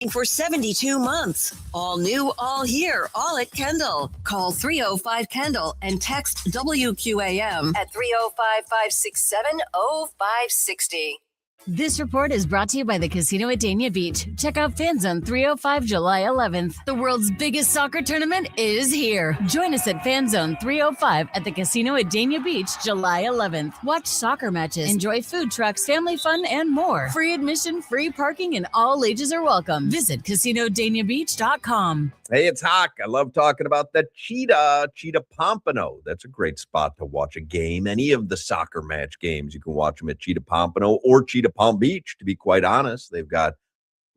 for 72 months. All new, all here, all at Kendall. Call 305-KENDALL and text WQAM at 305-567-0560. This report is brought to you by the Casino at Dania Beach. Check out FanZone 305 July 11th. The world's biggest soccer tournament is here. Join us at FanZone 305 at the Casino at Dania Beach July 11th. Watch soccer matches, enjoy food trucks, family fun, and more. Free admission, free parking, and all ages are welcome. Visit CasinoDaniaBeach.com. Hey, it's Hawk. I love talking about the Cheetah Pompano. That's a great spot to watch a game. Any of the soccer match games, you can watch them at Cheetah Pompano or Cheetah Palm Beach, to be quite honest. They've got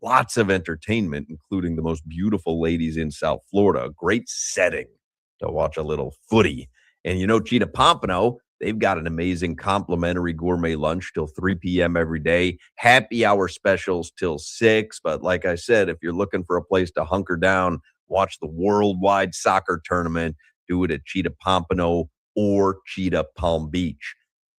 lots of entertainment, including the most beautiful ladies in South Florida. Great setting to watch a little footy. And you know, Cheetah Pompano, they've got an amazing complimentary gourmet lunch till 3 p.m. every day. Happy hour specials till 6. But like I said, if you're looking for a place to hunker down, watch the worldwide soccer tournament, do it at Cheetah Pompano or Cheetah Palm Beach.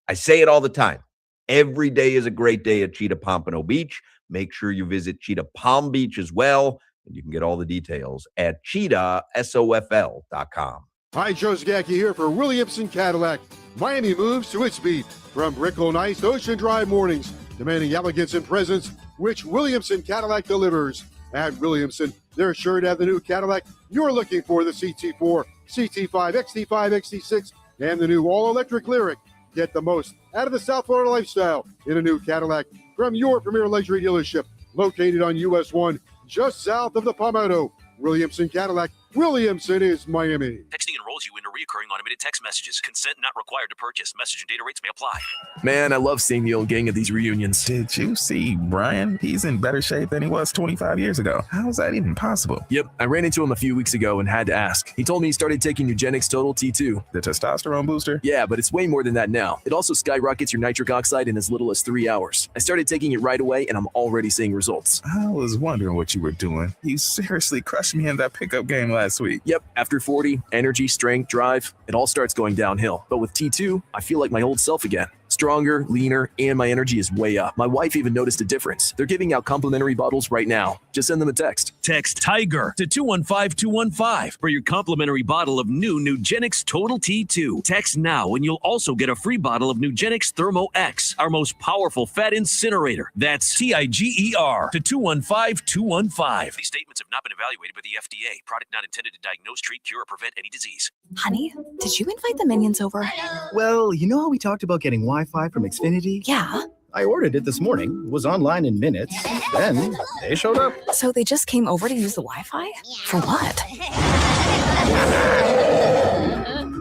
I say it all the time. Every day is a great day at Cheetah Pompano Beach. Make sure you visit Cheetah Palm Beach as well. And you can get all the details at cheetahsofl.com. Hi, Joe Zagacki here for Williamson Cadillac. Miami moves to its beat from Brickell Nice to Ocean Drive mornings, demanding elegance and presence, which Williamson Cadillac delivers. At Williamson, they're sure to have the new Cadillac you're looking for, the CT4, CT5, XT5, XT6, and the new all-electric Lyriq. Get the most out of the South Florida lifestyle in a new Cadillac from your premier luxury dealership, located on US 1, just south of the Palmetto. Williamson Cadillac. Williamson is Miami. Texting enrolls you into recurring automated text messages. Consent not required to purchase. Message and data rates may apply. Man, I love seeing the old gang at these reunions. Did you see Brian? He's in better shape than he was 25 years ago. How is that even possible? Yep, I ran into him a few weeks ago and had to ask. He told me he started taking Nugenix Total T2. The testosterone booster? Yeah, but it's way more than that now. It also skyrockets your nitric oxide in as little as 3 hours. I started taking it right away and I'm already seeing results. I was wondering what you were doing. You seriously crushed me in that pickup game last week. Yep, after 40, energy, strength, drive, it all starts going downhill. But with T2, I feel like my old self again. Stronger, leaner, and my energy is way up. My wife even noticed a difference. They're giving out complimentary bottles right now. Just send them a text. Text TIGER to 215-215 for your complimentary bottle of new Nugenix Total T2. Text now and you'll also get a free bottle of Nugenix Thermo X, our most powerful fat incinerator. That's TIGER to 215-215. These statements have not been evaluated by the FDA. Product not intended to diagnose, treat, cure, or prevent any disease. Honey, did you invite the minions over? Well, you know how we talked about getting Wi-Fi from Xfinity? Yeah. I ordered it this morning, was online in minutes, then they showed up. So they just came over to use the Wi-Fi? For what?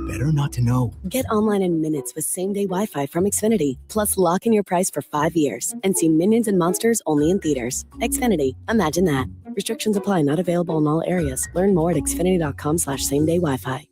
Better not to know. Get online in minutes with same-day Wi-Fi from Xfinity. Plus, lock in your price for 5 years and see Minions and Monsters only in theaters. Xfinity. Imagine that. Restrictions apply. Not available in all areas. Learn more at xfinity.com/same-day Wi-Fi.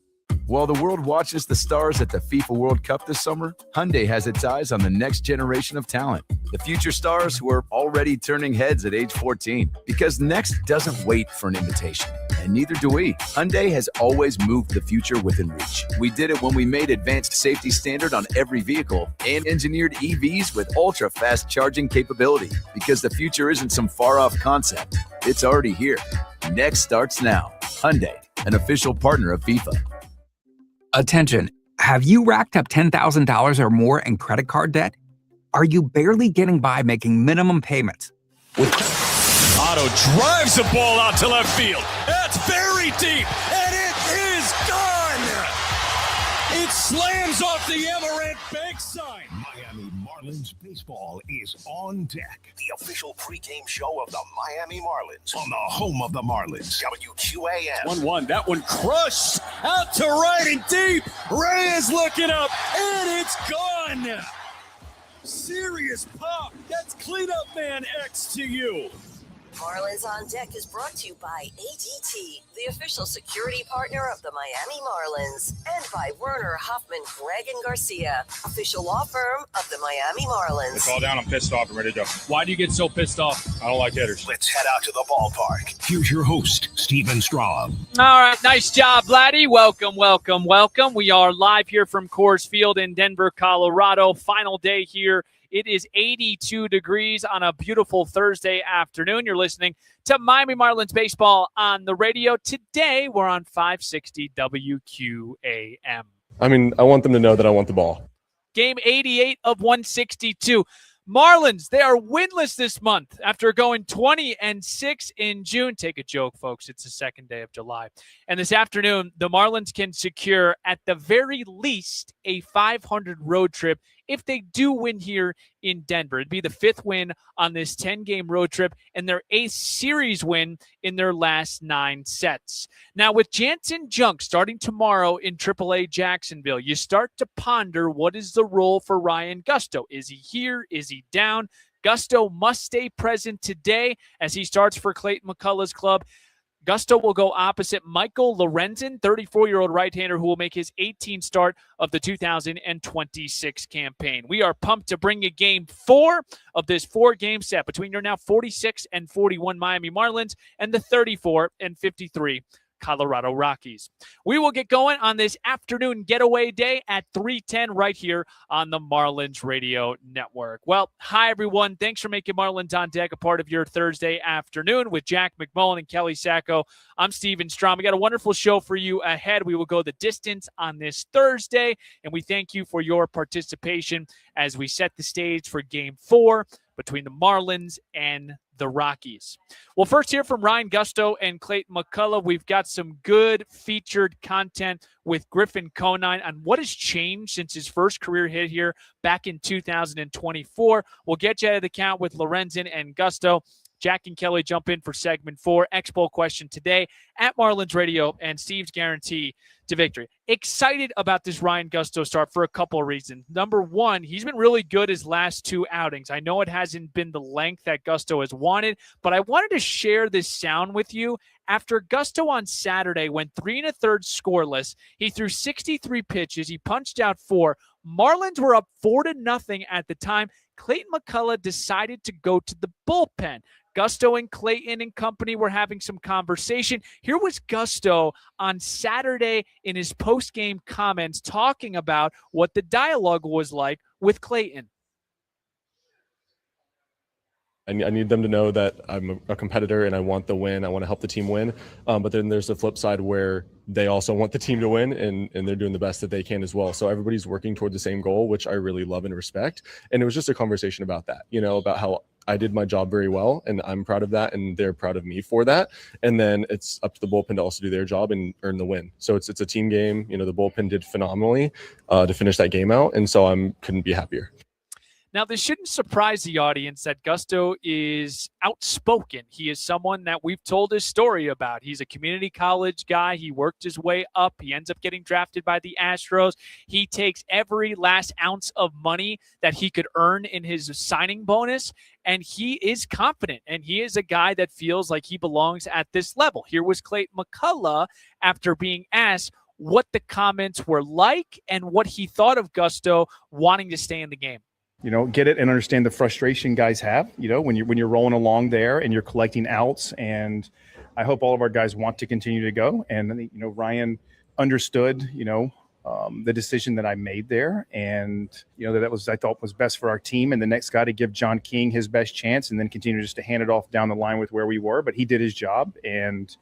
While the world watches the stars at the FIFA World Cup this summer, Hyundai has its eyes on the next generation of talent. The future stars who are already turning heads at age 14. Because next doesn't wait for an invitation. And neither do we. Hyundai has always moved the future within reach. We did it when we made advanced safety standard on every vehicle and engineered EVs with ultra-fast charging capability. Because the future isn't some far-off concept. It's already here. Next starts now. Hyundai, an official partner of FIFA. Attention, have you racked up $10,000 or more in credit card debt? Are you barely getting by making minimum payments? Otto drives the ball out to left field. That's very deep, and it is gone! It slams off the Amaranth Bank sign. Miami Marlins baseball is on deck. The official pregame show of the Miami Marlins on the home of the Marlins. WQAM. 1-1. That one crushed out to right and deep. Reyes looking up, and it's gone. Serious pop. That's Cleanup Man X to you. Marlins on Deck is brought to you by ADT, the official security partner of the Miami Marlins, and by Werner, Huffman, Gregg & Garcia, official law firm of the Miami Marlins. It's all down. I'm pissed off and ready to go. Why do you get so pissed off? I don't like hitters. Let's head out to the ballpark. Here's your host, Steven Straub. All right, nice job, Vladdy. Welcome. We are live here from Coors Field in Denver, Colorado. Final day here It is 82 degrees on a beautiful Thursday afternoon. You're listening to Miami Marlins baseball on the radio. Today, we're on 560 WQAM. I mean, I want them to know that I want the ball. Game 88 of 162. Marlins, they are winless this month after going 20-6 in June. Take a joke, folks. It's the second day of July. And this afternoon, the Marlins can secure, at the very least, a 500 road trip if they do win here in Denver. It'd be the 5th win on this 10-game road trip and their 8th series win in their last 9 sets. Now, with Jansen Junk starting tomorrow in AAA Jacksonville, you start to ponder, what is the role for Ryan Gusto? Is he here? Is he down? Gusto must stay present today as he starts for Clayton McCullough's club. Gusto will go opposite Michael Lorenzen, 34-year-old right-hander who will make his 18th start of the 2026 campaign. We are pumped to bring you Game 4 of this 4-game set between your now 46-41 Miami Marlins and the 34-53 Colorado Rockies. We will get going on this afternoon getaway day at 3:10 right here on the Marlins Radio Network. Well, hi, everyone. Thanks for making Marlins on Deck a part of your Thursday afternoon with Jack McMullen and Kelly Sacco. I'm Steven Strom. We got a wonderful show for you ahead. We will go the distance on this Thursday, and we thank you for your participation as we set the stage for Game 4 between the Marlins and the Rockies. Well, first hear from Ryan Gusto and Clayton McCullough. We've got some good featured content with Griffin Conine on what has changed since his first career hit here back in 2024. We'll get you out of the count with Lorenzen and Gusto. Jack and Kelly jump in for segment 4. Expo question today at Marlins Radio and Steve's guarantee to victory. Excited about this Ryan Gusto start for a couple of reasons. Number one, he's been really good his last 2 outings. I know it hasn't been the length that Gusto has wanted, but I wanted to share this sound with you. After Gusto on Saturday went 3 1/3 scoreless, he threw 63 pitches. He punched out 4. Marlins were up 4-0 at the time. Clayton McCullough decided to go to the bullpen. Gusto and Clayton and company were having some conversation. Here was Gusto on Saturday in his post-game comments talking about what the dialogue was like with Clayton. I need them to know that I'm a competitor and I want the win. I want to help the team win. But then there's the flip side where they also want the team to win and they're doing the best that they can as well. So everybody's working toward the same goal, which I really love and respect. And it was just a conversation about that, about how I did my job very well and I'm proud of that and they're proud of me for that. And then it's up to the bullpen to also do their job and earn the win. So it's a team game. The bullpen did phenomenally to finish that game out. And so couldn't be happier. Now, this shouldn't surprise the audience that Gusto is outspoken. He is someone that we've told his story about. He's a community college guy. He worked his way up. He ends up getting drafted by the Astros. He takes every last ounce of money that he could earn in his signing bonus, and he is confident, and he is a guy that feels like he belongs at this level. Here was Clayton McCullough after being asked what the comments were like and what he thought of Gusto wanting to stay in the game. Get it and understand the frustration guys have, when you're rolling along there and you're collecting outs. And I hope all of our guys want to continue to go. And, Ryan understood, the decision that I made there. And, that was, I thought was best for our team. And the next guy to give John King his best chance and then continue just to hand it off down the line with where we were. But he did his job and,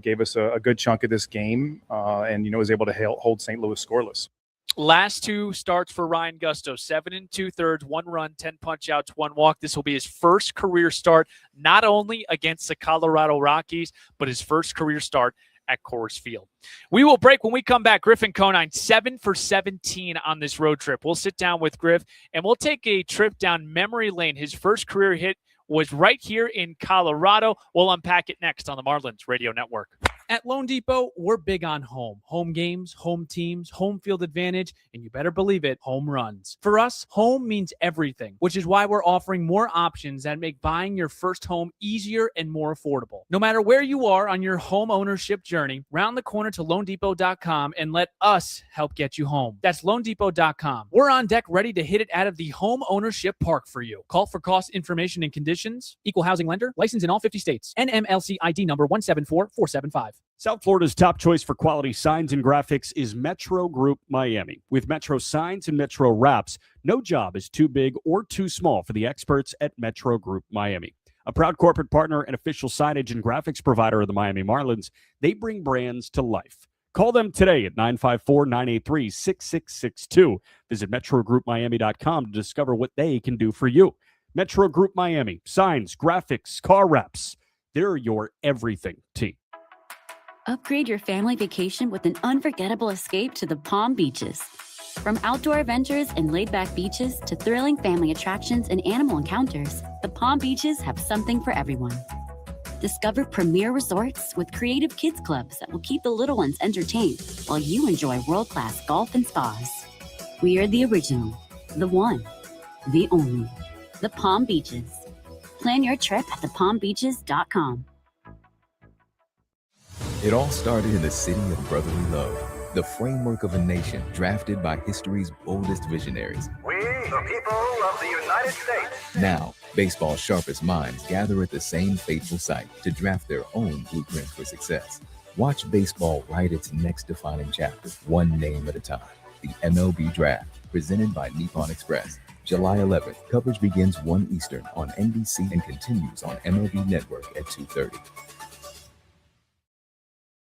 gave us a good chunk of this game and, was able to hold St. Louis scoreless. Last 2 starts for Ryan Gusto, 7 2/3, 1 run, 10 punch outs, 1 walk. This will be his first career start, not only against the Colorado Rockies, but his first career start at Coors Field. We will break. When we come back, Griffin Conine, 7 for 17 on this road trip. We'll sit down with Griff, and we'll take a trip down memory lane. His first career hit was right here in Colorado. We'll unpack it next on the Marlins Radio Network. At Loan Depot, we're big on home games, home teams, home field advantage, and you better believe it, home runs. For us, home means everything, which is why we're offering more options that make buying your first home easier and more affordable. No matter where you are on your home ownership journey, round the corner to LoanDepot.com and let us help get you home. That's LoanDepot.com. We're on deck ready to hit it out of the home ownership park for you. Call for cost information and conditions. Equal housing lender. Licensed in all 50 states. NMLC ID number 174475. South Florida's top choice for quality signs and graphics is Metro Group Miami. With Metro signs and Metro wraps, no job is too big or too small for the experts at Metro Group Miami. A proud corporate partner and official signage and graphics provider of the Miami Marlins, they bring brands to life. Call them today at 954-983-6662. Visit MetroGroupMiami.com to discover what they can do for you. Metro Group Miami, signs, graphics, car wraps. They're your everything team. Upgrade your family vacation with an unforgettable escape to the Palm Beaches. From outdoor adventures and laid-back beaches to thrilling family attractions and animal encounters, the Palm Beaches have something for everyone. Discover premier resorts with creative kids clubs that will keep the little ones entertained while you enjoy world-class golf and spas. We are the original, the one, the only, the Palm Beaches. Plan your trip at thepalmbeaches.com. It all started in the city of brotherly love, the framework of a nation drafted by history's boldest visionaries. We, the people of the United States. Now, baseball's sharpest minds gather at the same fateful site to draft their own blueprint for success. Watch baseball write its next defining chapter, one name at a time. The MLB Draft, presented by Nippon Express. July 11th, coverage begins 1 Eastern on NBC and continues on MLB Network at 2:30.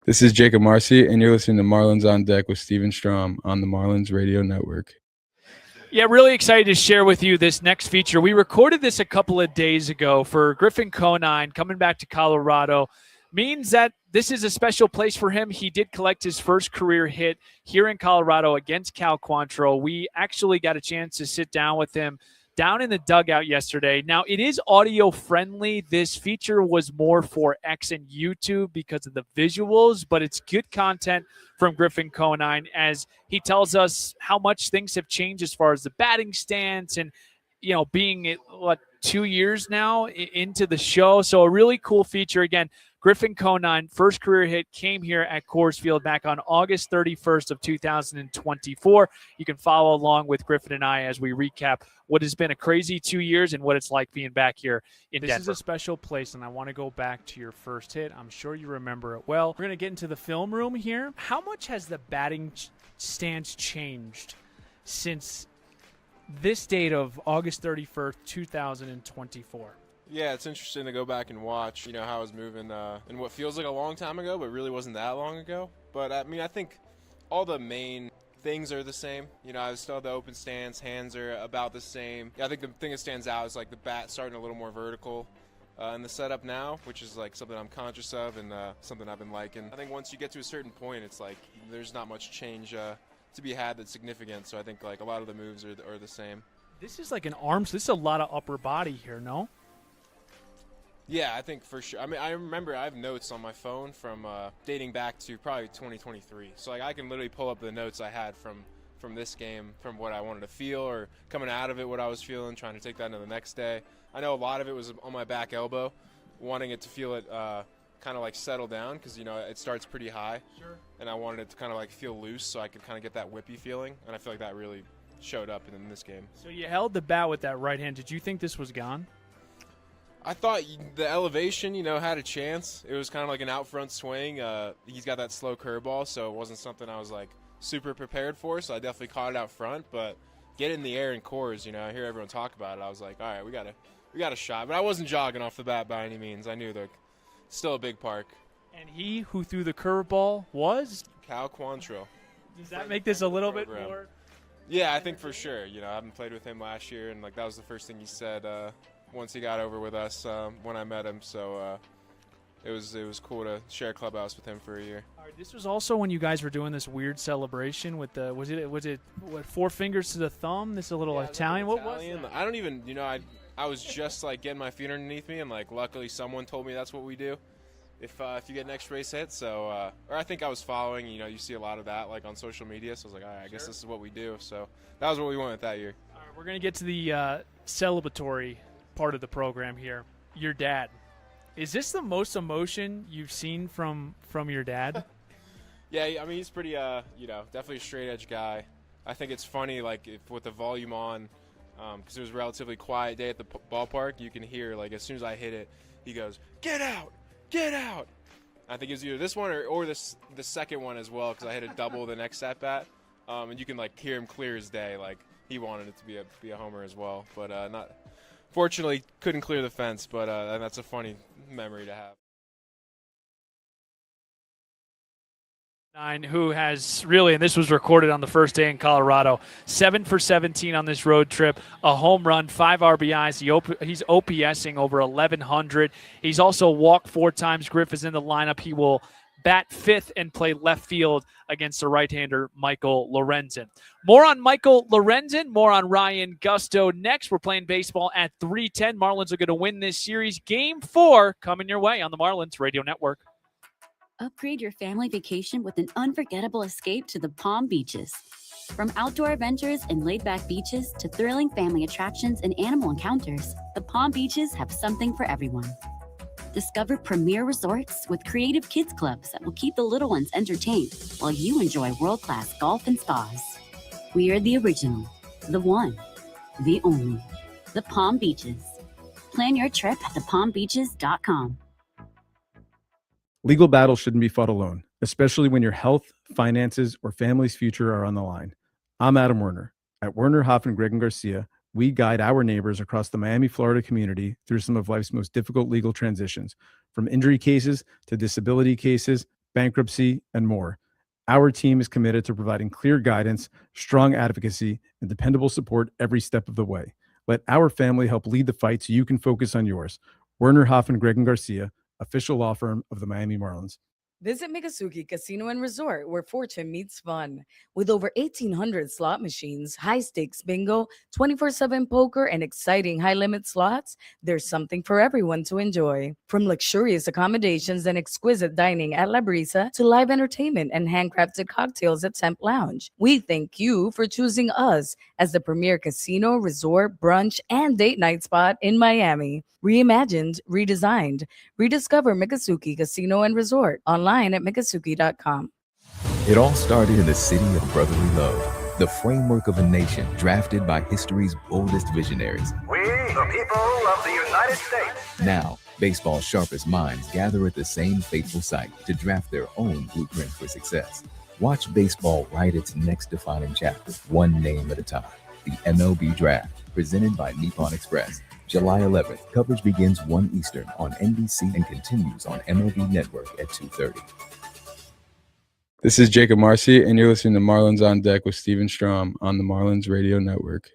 This is Jacob Marcy, and you're listening to Marlins on Deck with Steven Strom on the Marlins Radio Network. Yeah, really excited to share with you this next feature. We recorded this a couple of days ago for Griffin Conine coming back to Colorado. Means that this is a special place for him. He did collect his first career hit here in Colorado against Cal Quantrill. We actually got a chance to sit down with him down in the dugout yesterday. Now, it is audio friendly. This feature was more for X and YouTube because of the visuals, but it's good content from Griffin Conine as he tells us how much things have changed as far as the batting stance and, you know, being 2 years now into the show. So a really cool feature. Again, Griffin Conine, first career hit, came here at Coors Field back on August 31st of 2024. You can follow along with Griffin and I as we recap what has been a crazy 2 years and what it's like being back here in Denver. This is a special place, and I want to go back to your first hit. I'm sure you remember it well. We're going to get into the film room here. How much has the batting stance changed since this date of August 31st, 2024? Yeah, it's interesting to go back and watch, you know, how I was moving in what feels like a long time ago, but really wasn't that long ago. But, I mean, I think all the main things are the same. You know, I still have the open stance, hands are about the same. Yeah, I think the thing that stands out is, like, the bat starting a little more vertical in the setup now, which is, like, something I'm conscious of and something I've been liking. I think once you get to a certain point, it's like there's not much change to be had that's significant. So I think, like, a lot of the moves are the same. This is like an arm, so this is a lot of upper body here, no? Yeah, I think for sure. I mean, I remember I have notes on my phone from dating back to probably 2023. So, like, I can literally pull up the notes I had from this game, from what I wanted to feel or coming out of it, what I was feeling, trying to take that into the next day. I know a lot of it was on my back elbow, wanting it to feel it kind of like settle down because, you know, it starts pretty high. Sure. And I wanted it to kind of like feel loose so I could kind of get that whippy feeling. And I feel like that really showed up in this game. So you held the bat with that right hand. Did you think this was gone? I thought the elevation, you know, had a chance. It was kind of like an out front swing. He's got that slow curveball, so it wasn't something I was like super prepared for. So I definitely caught it out front. But get in the air in Coors, you know, I hear everyone talk about it. I was like, all right, we got a shot. But I wasn't jogging off the bat by any means. I knew still a big park. And he who threw the curveball was Cal Quantrill. Does that make this a little bit more? Yeah, I think for sure. You know, I haven't played with him last year, and like that was the first thing he said. Once he got over with us when I met him, so it was cool to share a clubhouse with him for a year. All right, this was also when you guys were doing this weird celebration with the was it what, 4 fingers to the thumb? This is a little Italian. What was that? I don't even, you know, I was just like getting my feet underneath me, and like luckily someone told me that's what we do if you get an extra base hit. So or I think I was following. You know, you see a lot of that like on social media. So I was like, all right, I guess this is what we do. So that was what we went with that year. All right, we're gonna get to the celebratory part of the program here. Your dad, is this the most emotion you've seen from your dad? Yeah, I mean he's pretty you know, definitely a straight edge guy. I think it's funny like if with the volume on because it was a relatively quiet day at the ballpark, you can hear like as soon as I hit it he goes get out, I think it was either this one or the second one as well, because I hit a double the next at bat, and you can like hear him clear as day. Like he wanted it to be a homer as well, but not. Fortunately, couldn't clear the fence, but that's a funny memory to have. Who has really, and this was recorded on the first day in Colorado, 7 for 17 on this road trip, a home run, 5 RBIs. He's OPSing over 1,100. He's also walked 4 times. Griff is in the lineup. He will bat 5th and play left field against the right-hander Michael Lorenzen. More on Michael Lorenzen, more on Ryan Gusto next. We're playing baseball at 3:10. Marlins are going to win this series. Game 4 coming your way on the Marlins Radio Network. Upgrade your family vacation with an unforgettable escape to the Palm Beaches. From outdoor adventures and laid-back beaches to thrilling family attractions and animal encounters, the Palm Beaches have something for everyone. Discover premier resorts with creative kids clubs that will keep the little ones entertained while you enjoy world-class golf and spas. We are the original, the one, the only, the Palm Beaches. Plan your trip at thepalmbeaches.com. Legal battles shouldn't be fought alone, especially when your health, finances, or family's future are on the line. I'm Adam Werner. At Werner, Hoffman, Gregg, and Garcia, we guide our neighbors across the Miami, Florida community through some of life's most difficult legal transitions, from injury cases to disability cases, bankruptcy, and more. Our team is committed to providing clear guidance, strong advocacy, and dependable support every step of the way. Let our family help lead the fight so you can focus on yours. Werner, Hoffman, Gregg, and Garcia, official law firm of the Miami Marlins. Visit Miccosukee Casino and Resort, where fortune meets fun. With over 1,800 slot machines, high-stakes bingo, 24/7 poker, and exciting high-limit slots, there's something for everyone to enjoy. From luxurious accommodations and exquisite dining at La Brisa to live entertainment and handcrafted cocktails at Temp Lounge, we thank you for choosing us as the premier casino, resort, brunch, and date night spot in Miami. Reimagined, redesigned. Rediscover Miccosukee Casino and Resort online at Miccosukee.com. It all started in the city of brotherly love, the framework of a nation drafted by history's boldest visionaries. We, the people of the United States. Now, baseball's sharpest minds gather at the same fateful site to draft their own blueprint for success. Watch baseball write its next defining chapter, one name at a time. The MLB Draft, presented by Nippon Express. July 11th, coverage begins 1 Eastern on NBC and continues on MLB Network at 2:30. This is Jacob Marcy, and you're listening to Marlins on Deck with Steven Strom on the Marlins Radio Network.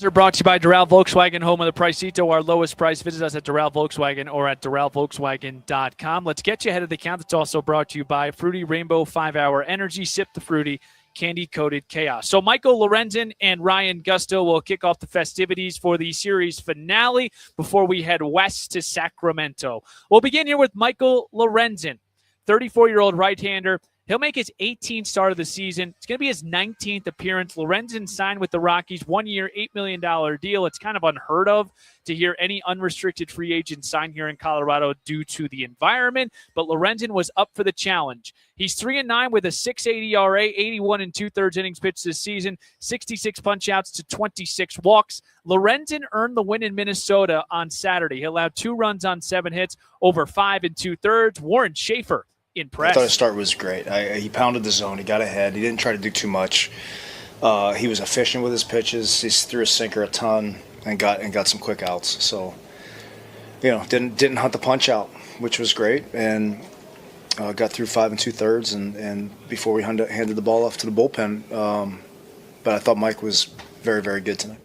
Are brought to you by Doral Volkswagen, home of the Pricito, our lowest price. Visit us at Doral Volkswagen or at DoralVolkswagen.com. Let's get you ahead of the count. It's also brought to you by Fruity Rainbow 5-Hour Energy. Sip the Fruity. Candy-coated chaos. So Michael Lorenzen and Ryan Gusto will kick off the festivities for the series finale before we head west to Sacramento. We'll begin here with Michael Lorenzen, 34-year-old right-hander. He'll make his 18th start of the season. It's going to be his 19th appearance. Lorenzen signed with the Rockies, 1-year, $8 million deal. It's kind of unheard of to hear any unrestricted free agent sign here in Colorado due to the environment, but Lorenzen was up for the challenge. He's 3-9 with a 6.80 ERA, 81 2/3 innings pitched this season, 66 punch-outs to 26 walks. Lorenzen earned the win in Minnesota on Saturday. He allowed 2 runs on 7 hits, over 5 2/3. Warren Schaefer impressed. I thought his start was great. He pounded the zone. He got ahead. He didn't try to do too much. He was efficient with his pitches. He threw a sinker a ton and got some quick outs. So, didn't hunt the punch out, which was great, and got through 5 2/3 and before we handed the ball off to the bullpen. But I thought Mike was very, very good tonight.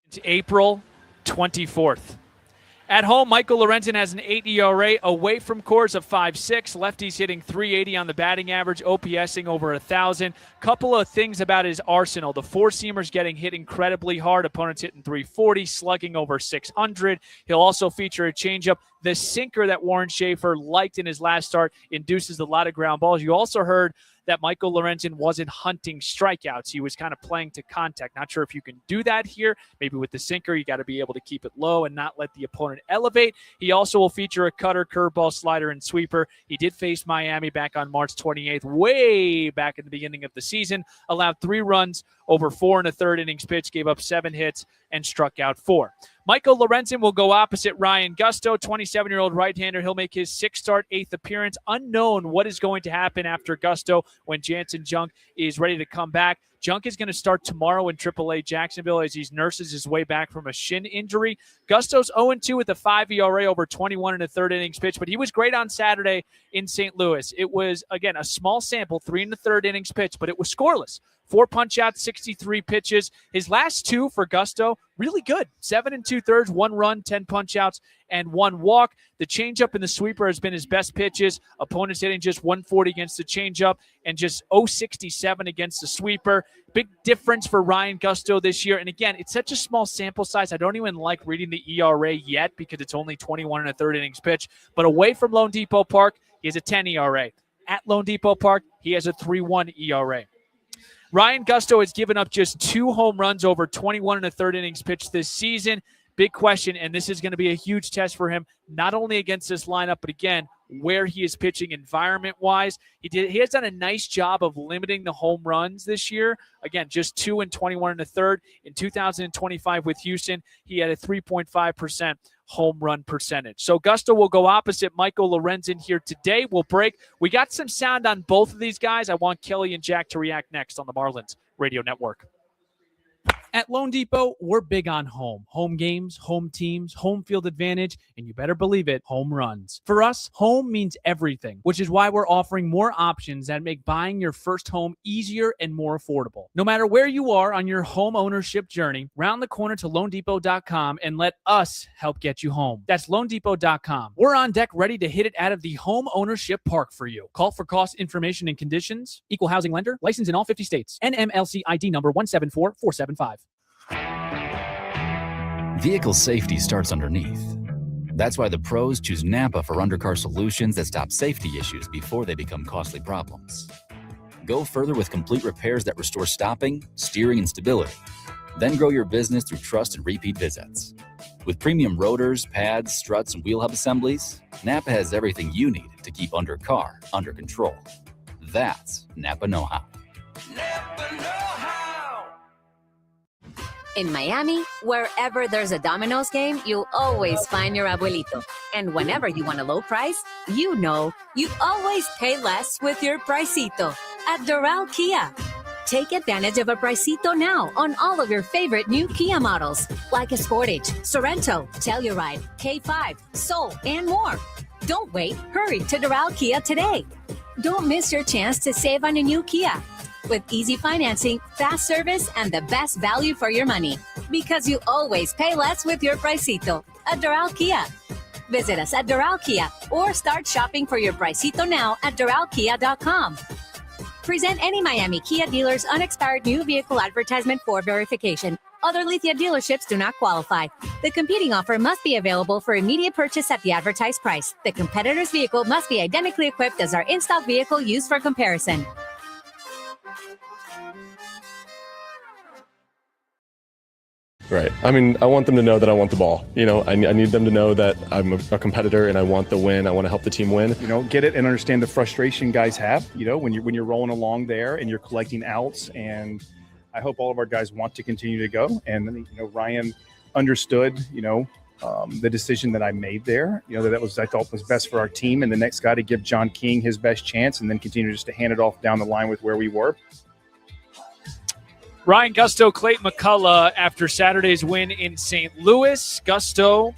It's April 24th. At home, Michael Lorenzen has an 8 ERA, away from Coors of 5.6. Lefties hitting .380 on the batting average, OPSing over 1,000. Couple of things about his arsenal. The four-seamer's getting hit incredibly hard. Opponents hitting .340, slugging over 600. He'll also feature a changeup. The sinker that Warren Schaefer liked in his last start induces a lot of ground balls. You also heard that Michael Lorenzen wasn't hunting strikeouts. He was kind of playing to contact. Not sure if you can do that here. Maybe with the sinker, you got to be able to keep it low and not let the opponent elevate. He also will feature a cutter, curveball, slider, and sweeper. He did face Miami back on March 28th, way back at the beginning of the season. Allowed 3 runs over 4 1/3 innings pitched, gave up 7 hits, and struck out 4. Michael Lorenzen will go opposite Ryan Gusto, 27-year-old right-hander. He'll make his 6th start, 8th appearance. Unknown what is going to happen after Gusto when Jansen Junk is ready to come back. Junk is going to start tomorrow in AAA Jacksonville as he nurses his way back from a shin injury. Gusto's 0-2 with a 5 ERA over 21 1/3 innings pitched, but he was great on Saturday in St. Louis. It was, again, a small sample, 3 1/3 innings pitched, but it was scoreless. 4 punch-outs, 63 pitches. His last 2 for Gusto, really good. 7 2/3, 1 run, 10 punch-outs, and 1 walk. The changeup and the sweeper has been his best pitches. Opponents hitting just 140 against the changeup and just 0.67 against the sweeper. Big difference for Ryan Gusto this year. And again, it's such a small sample size. I don't even like reading the ERA yet because it's only 21 1/3 innings pitched. But away from Lone Depot Park, he has a 10 ERA. At Lone Depot Park, he has a 3.1 ERA. Ryan Gusto has given up just 2 home runs over 21 1/3 innings pitched this season. Big question, and this is going to be a huge test for him, not only against this lineup, but again, where he is pitching environment-wise. He has done a nice job of limiting the home runs this year. Again, just 2 in 21 1/3. In 2025 with Houston, he had a 3.5% home run percentage. So Gusto will go opposite Michael Lorenzen here today. We'll break. We got some sound on both of these guys. I want Kelly and Jack to react next on the Marlins Radio Network. At Lone Depot, we're big on home. Home games, home teams, home field advantage, and you better believe it, home runs. For us, home means everything, which is why we're offering more options that make buying your first home easier and more affordable. No matter where you are on your home ownership journey, round the corner to LoneDepot.com and let us help get you home. That's LoneDepot.com. We're on deck ready to hit it out of the home ownership park for you. Call for cost information and conditions. Equal housing lender. Licensed in all 50 states. NMLC ID number 174475. Vehicle safety starts underneath. That's why the pros choose Napa for undercar solutions that stop safety issues before they become costly problems. Go further with complete repairs that restore stopping, steering, and stability. Then grow your business through trust and repeat visits. With premium rotors, pads, struts, and wheel hub assemblies, Napa has everything you need to keep undercar under control. That's Napa know-how. In Miami, wherever there's a Domino's game, you'll always find your abuelito. And whenever you want a low price, you know you always pay less with your Pricito at Doral Kia. Take advantage of a Pricito now on all of your favorite new Kia models, like a Sportage, Sorento, Telluride, K5, Soul, and more. Don't wait. Hurry to Doral Kia today. Don't miss your chance to save on a new Kia. With easy financing, fast service, and the best value for your money. Because you always pay less with your Pricito at Doral Kia. Visit us at Doral Kia or start shopping for your Pricito now at DoralKia.com. Present any Miami Kia dealer's unexpired new vehicle advertisement for verification. Other Lithia dealerships do not qualify. The competing offer must be available for immediate purchase at the advertised price. The competitor's vehicle must be identically equipped as our in-stock vehicle used for comparison. Right. I mean, I want them to know that I want the ball. You know, I need them to know that I'm a competitor and I want the win. I want to help the team win. You know, get it and understand the frustration guys have, you know, when you're rolling along there and you're collecting outs. And I hope all of our guys want to continue to go. And, you know, Ryan understood, you know, the decision that I made there, you know, that was, I thought was best for our team. And the next guy to give John King his best chance and then continue just to hand it off down the line with where we were. Ryan Gusto, Clayton McCullough after Saturday's win in St. Louis. Gusto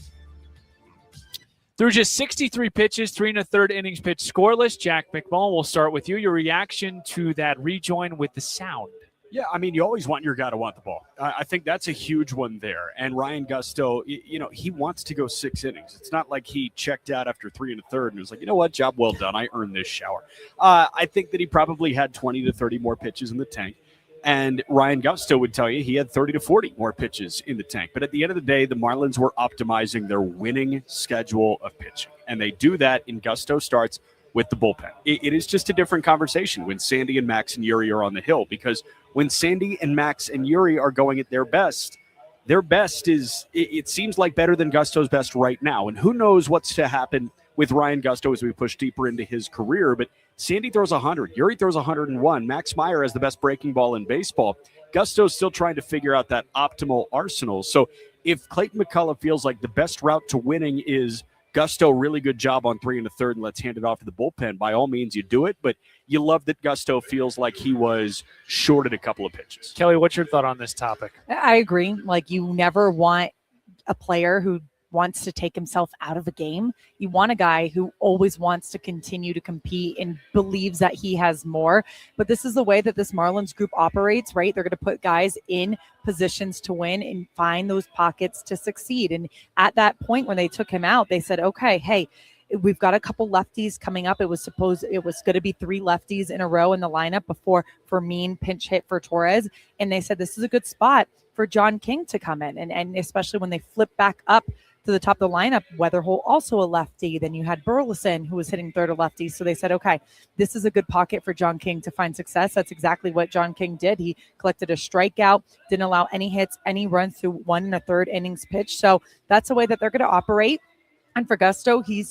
threw just 63 pitches, 3 1/3 innings pitched scoreless. Jack McMullen, we'll start with you. Your reaction to that rejoin with the sound. Yeah, I mean, you always want your guy to want the ball. I think that's a huge one there. And Ryan Gusto, you know, he wants to go 6 innings. It's not like he checked out after 3 1/3 and was like, you know what, job well done. I earned this shower. I think that he probably had 20 to 30 more pitches in the tank. And Ryan Gusto would tell you he had 30 to 40 more pitches in the tank. But at the end of the day, the Marlins were optimizing their winning schedule of pitching. And they do that in Gusto starts with the bullpen. It is just a different conversation when Sandy and Max and Yuri are on the hill, because when Sandy and Max and Yuri are going at their best is, it seems like better than Gusto's best right now. And who knows what's to happen with Ryan Gusto as we push deeper into his career. But Sandy throws 100. Yuri throws 101. Max Meyer has the best breaking ball in baseball. Gusto's still trying to figure out that optimal arsenal. So if Clayton McCullough feels like the best route to winning is Gusto, really good job on 3 1/3, and let's hand it off to the bullpen, by all means, you do it. But you love that Gusto feels like he was shorted a couple of pitches. Kelly, what's your thought on this topic? I agree. Like, you never want a player who wants to take himself out of a game. You want a guy who always wants to continue to compete and believes that he has more. But this is the way that this Marlins group operates, right? They're going to put guys in positions to win and find those pockets to succeed. And at that point, when they took him out, they said, okay, hey, we've got a couple lefties coming up. It was going to be 3 lefties in a row in the lineup before Fermin pinch hit for Torres. And they said, this is a good spot for John King to come in. And especially when they flip back up to the top of the lineup, Weatherholt also a lefty. Then you had Burleson, who was hitting third, a lefty. So they said, okay, this is a good pocket for John King to find success. That's exactly what John King did. He collected a strikeout, didn't allow any hits, any runs through 1 1/3 innings pitch. So that's the way that they're going to operate. And for Gusto, he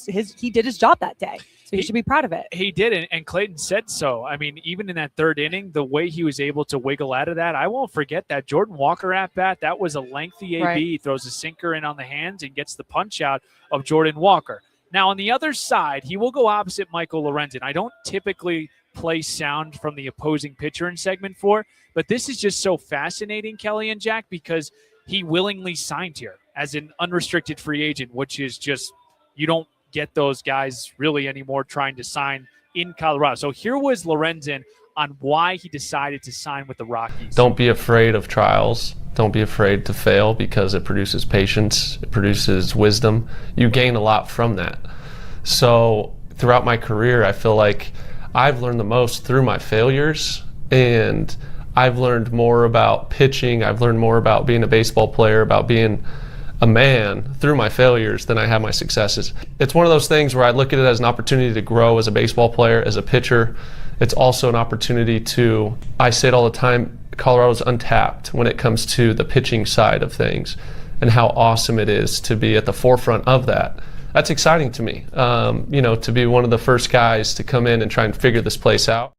did his job that day. So he should be proud of it. He did, and Clayton said so. I mean, even in that 3rd inning, the way he was able to wiggle out of that, I won't forget that Jordan Walker at bat. That was a lengthy AB. Right. He throws a sinker in on the hands and gets the punch out of Jordan Walker. Now, on the other side, he will go opposite Michael Lorenzen. I don't typically play sound from the opposing pitcher in segment 4, but this is just so fascinating, Kelly and Jack, because he willingly signed here as an unrestricted free agent, which is just, you don't get those guys really anymore trying to sign in Colorado. So here was Lorenzen on why he decided to sign with the Rockies. Don't be afraid of trials. Don't be afraid to fail, because it produces patience. It produces wisdom. You gain a lot from that. So throughout my career, I feel like I've learned the most through my failures, and I've learned more about pitching. I've learned more about being a baseball player, about being a man through my failures than I have my successes. It's one of those things where I look at it as an opportunity to grow as a baseball player, as a pitcher. It's also an opportunity to, I say it all the time, Colorado's untapped when it comes to the pitching side of things, and how awesome it is to be at the forefront of that. That's exciting to me, to be one of the first guys to come in and try and figure this place out.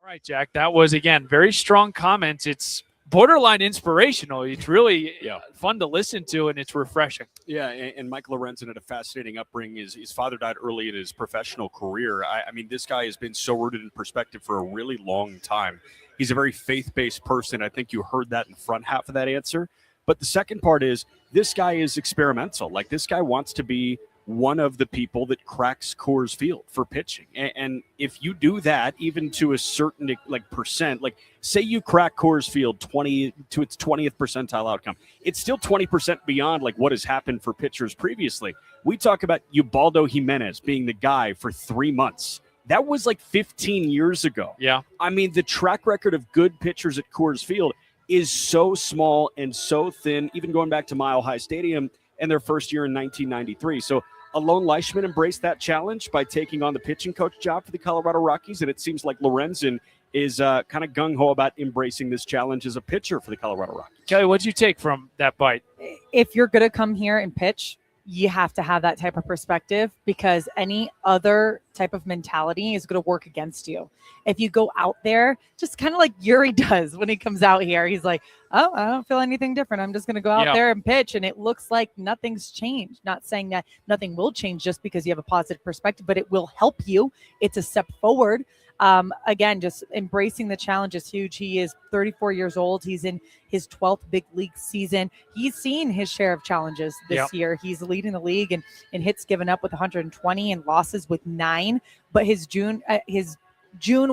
All right, Jack, that was, again, very strong comments. It's borderline inspirational. It's really fun to listen to, and it's refreshing. Yeah, and Mike Lorenzen had a fascinating upbringing. His father died early in his professional career. I mean, this guy has been so rooted in perspective for a really long time. He's a very faith-based person. I think you heard that in the front half of that answer. But the second part is, this guy is experimental. Like, this guy wants to be one of the people that cracks Coors Field for pitching. And if you do that, even to a certain percent, like say you crack Coors Field 20 to its 20th percentile outcome, it's still 20% beyond like what has happened for pitchers previously. We talk about Ubaldo Jimenez being the guy for 3 months. That was like 15 years ago. Yeah. I mean, the track record of good pitchers at Coors Field is so small and so thin, even going back to Mile High Stadium in their first year in 1993. So Alon Leishman embraced that challenge by taking on the pitching coach job for the Colorado Rockies, and it seems like Lorenzen is kind of gung-ho about embracing this challenge as a pitcher for the Colorado Rockies. Kelly, what did you take from that bite? If you're going to come here and pitch, you have to have that type of perspective, because any other type of mentality is going to work against you. If you go out there, just kind of like Yuri does when he comes out here, he's like, oh, I don't feel anything different. I'm just going to go out there and pitch. And it looks like nothing's changed. Not saying that nothing will change just because you have a positive perspective, but it will help you. It's a step forward. Again, just embracing the challenge is huge. He is 34 years old. He's in his 12th big league season. He's seen his share of challenges this year. He's leading the league in hits given up with 120 and losses with 9. But his June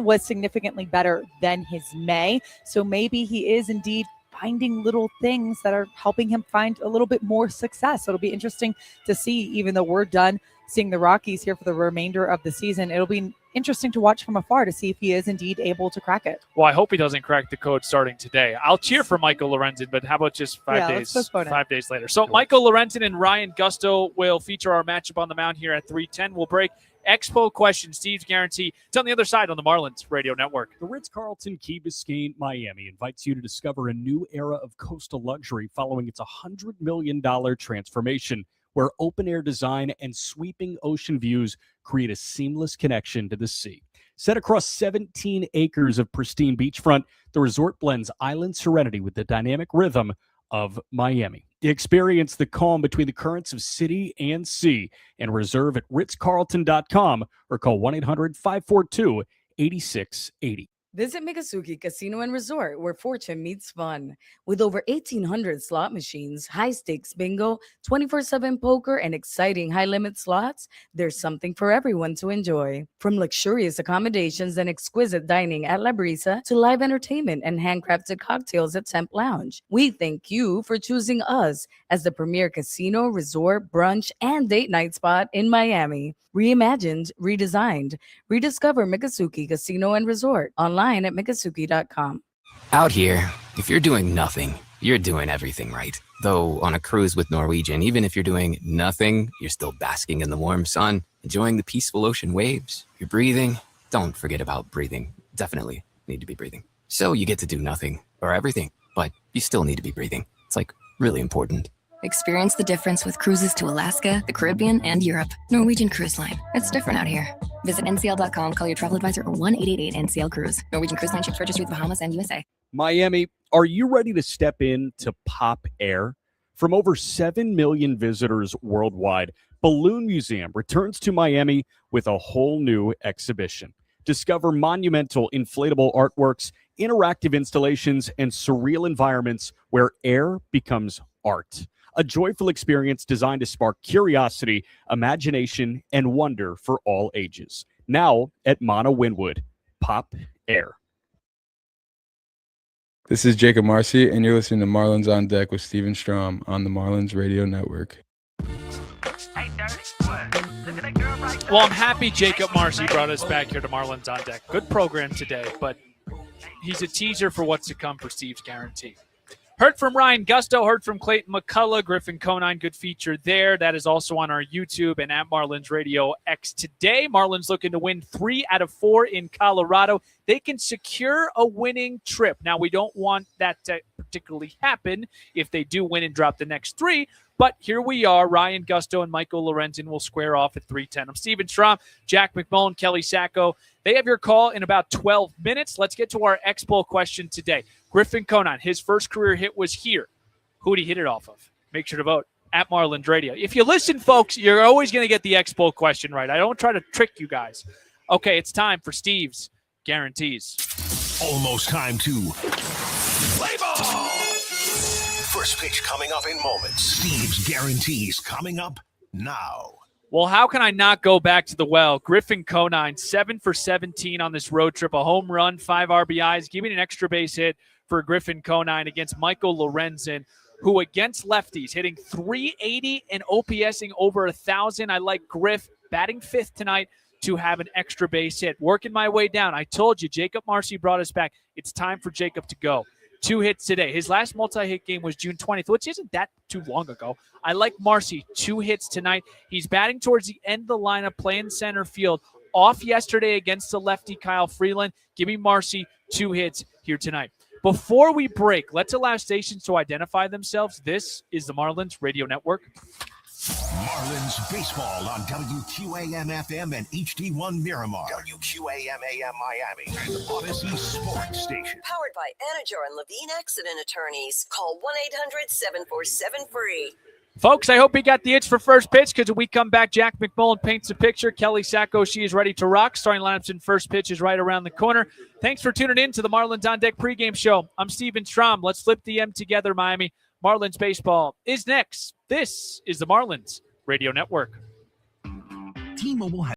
was significantly better than his May. So maybe he is indeed finding little things that are helping him find a little bit more success. So it'll be interesting to see, even though we're done seeing the Rockies here for the remainder of the season. It'll be interesting to watch from afar to see if he is indeed able to crack it. Well, I hope he doesn't crack the code starting today. I'll cheer for Michael Lorenzen, but how about just 5 days later? So Michael Lorenzen and Ryan Gusto will feature our matchup on the mound here at 3:10. We'll break. Expo question, Steve's guarantee. It's on the other side on the Marlins Radio Network. The Ritz-Carlton Key Biscayne, Miami invites you to discover a new era of coastal luxury following its $100 million transformation. where open-air design and sweeping ocean views create a seamless connection to the sea. Set across 17 acres of pristine beachfront, the resort blends island serenity with the dynamic rhythm of Miami. Experience the calm between the currents of city and sea and reserve at ritzcarlton.com or call 1-800-542-8680. Visit Mikasuki Casino and Resort, where fortune meets fun. With over 1,800 slot machines, high-stakes bingo, 24/7 poker, and exciting high-limit slots, there's something for everyone to enjoy. From luxurious accommodations and exquisite dining at La Brisa to live entertainment and handcrafted cocktails at Temp Lounge, we thank you for choosing us as the premier casino, resort, brunch, and date night spot in Miami. Reimagined, redesigned. Rediscover Mikasuki Casino and Resort online at mikasuki.com. Out here, if you're doing nothing, you're doing everything right. Though on a cruise with Norwegian, even if you're doing nothing, you're still basking in the warm sun, enjoying the peaceful ocean waves. You're breathing. Don't forget about breathing. Definitely need to be breathing. So you get to do nothing or everything, but you still need to be breathing. It's like really important. Experience the difference with cruises to Alaska, the Caribbean, and Europe. Norwegian Cruise Line. It's different out here. Visit ncl.com, call your travel advisor, or 1-888-NCL-CRUISE. Norwegian Cruise Line ships registry to the Bahamas and USA. Miami, are you ready to step into Pop Air? From over 7 million visitors worldwide, Balloon Museum returns to Miami with a whole new exhibition. Discover monumental inflatable artworks, interactive installations, and surreal environments where air becomes art. A joyful experience designed to spark curiosity, imagination, and wonder for all ages. Now at Mana Wynwood, Pop Air. This is Jacob Marcy, and you're listening to Marlins on Deck with Steven Strom on the Marlins Radio Network. Well, I'm happy Jacob Marcy brought us back here to Marlins on Deck. Good program today, but he's a teaser for what's to come for Steve's Guarantee. Heard from Ryan Gusto, heard from Clayton McCullough, Griffin Conine, good feature there. That is also on our YouTube and at Marlins Radio X today. Marlins looking to win 3 out of 4 in Colorado. They can secure a winning trip. Now, we don't want that to particularly happen if they do win and drop the next 3, but here we are. Ryan Gusto and Michael Lorenzen will square off at 3:10. I'm Steven Strom, Jack McMullen, Kelly Sacco. They have your call in about 12 minutes. Let's get to our X-Bowl question today. Griffin Conine, his first career hit was here. Who did he hit it off of? Make sure to vote at Marlins Radio. If you listen, folks, you're always going to get the X-Bowl question right. I don't try to trick you guys. Okay, it's time for Steve's Guarantees. Almost time to play ball. First pitch coming up in moments. Steve's Guarantees coming up now. Well, how can I not go back to the well? Griffin Conine, 7 for 17 on this road trip. A home run, 5 RBIs. Give me an extra base hit for Griffin Conine against Michael Lorenzen, who against lefties, hitting .380 and OPSing over 1,000. I like Griff batting 5th tonight to have an extra base hit. Working my way down. I told you, Jacob Marcy brought us back. It's time for Jacob to go. 2 hits today. His last multi-hit game was June 20th, which isn't that too long ago. I like Marcy, 2 hits tonight. He's batting towards the end of the lineup, playing center field. Off yesterday against the lefty Kyle Freeland. Give me Marcy, 2 hits here tonight. Before we break, let's allow stations to identify themselves. This is the Marlins Radio Network. Marlins baseball on WQAM-FM and HD1 Miramar. WQAM-AM Miami. And Odyssey Sports Station. Powered by Anajar and Levine Accident Attorneys. Call 1-800-747-FREE. Folks, I hope you got the itch for first pitch because when we come back, Jack McMullen paints a picture. Kelly Sacco, she is ready to rock. Starting lineups in first pitch is right around the corner. Thanks for tuning in to the Marlins on Deck pregame show. I'm Steven Strom. Let's flip the M together, Miami. Marlins baseball is next. This is the Marlins Radio Network. T-Mobile has